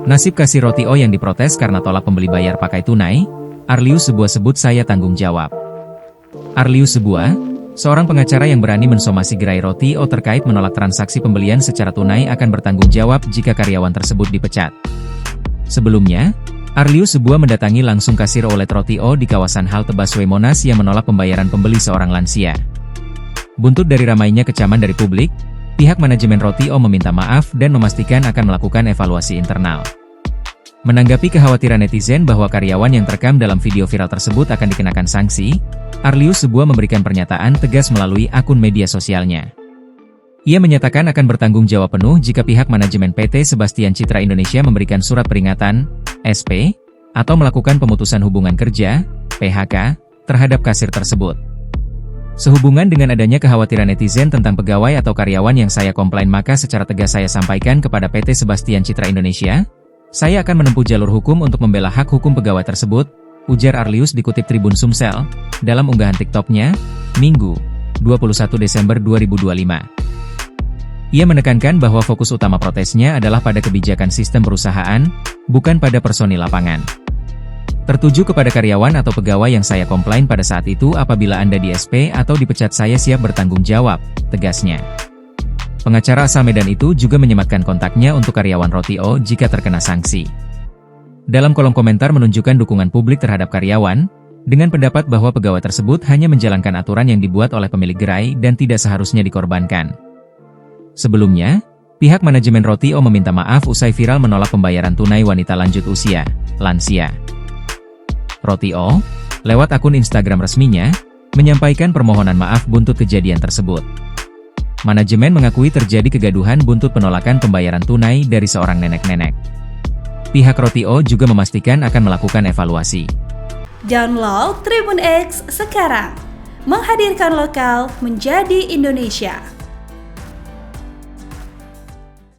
Nasib kasir Roti O yang diprotes karena tolak pembeli bayar pakai tunai, Arlius Sebuah sebut saya tanggung jawab. Arlius Sebuah, seorang pengacara yang berani mensomasi gerai Roti O terkait menolak transaksi pembelian secara tunai akan bertanggung jawab jika karyawan tersebut dipecat. Sebelumnya, Arlius Sebuah mendatangi langsung kasir outlet Roti O di kawasan halte busway Monas yang menolak pembayaran pembeli seorang lansia. Buntut dari ramainya kecaman dari publik, pihak manajemen Roti O meminta maaf dan memastikan akan melakukan evaluasi internal. Menanggapi kekhawatiran netizen bahwa karyawan yang terekam dalam video viral tersebut akan dikenakan sanksi, Arlius Sebuah memberikan pernyataan tegas melalui akun media sosialnya. Ia menyatakan akan bertanggung jawab penuh jika pihak manajemen PT Sebastian Citra Indonesia memberikan surat peringatan, SP, atau melakukan pemutusan hubungan kerja, PHK, terhadap kasir tersebut. Sehubungan dengan adanya kekhawatiran netizen tentang pegawai atau karyawan yang saya komplain, maka secara tegas saya sampaikan kepada PT Sebastian Citra Indonesia, saya akan menempuh jalur hukum untuk membela hak hukum pegawai tersebut, ujar Arlius dikutip Tribun Sumsel, dalam unggahan TikToknya, Minggu, 21 Desember 2025. Ia menekankan bahwa fokus utama protesnya adalah pada kebijakan sistem perusahaan, bukan pada personil lapangan. Tertuju kepada karyawan atau pegawai yang saya komplain pada saat itu, apabila Anda di SP atau dipecat saya siap bertanggung jawab, tegasnya. Pengacara asal Medan itu juga menyematkan kontaknya untuk karyawan Roti O jika terkena sanksi. Dalam kolom komentar menunjukkan dukungan publik terhadap karyawan, dengan pendapat bahwa pegawai tersebut hanya menjalankan aturan yang dibuat oleh pemilik gerai dan tidak seharusnya dikorbankan. Sebelumnya, pihak manajemen Roti O meminta maaf usai viral menolak pembayaran tunai wanita lanjut usia, lansia. Roti O, lewat akun Instagram resminya, menyampaikan permohonan maaf buntut kejadian tersebut. Manajemen mengakui terjadi kegaduhan buntut penolakan pembayaran tunai dari seorang nenek-nenek. Pihak Roti O juga memastikan akan melakukan evaluasi. Download Tribun X sekarang, menghadirkan lokal menjadi Indonesia.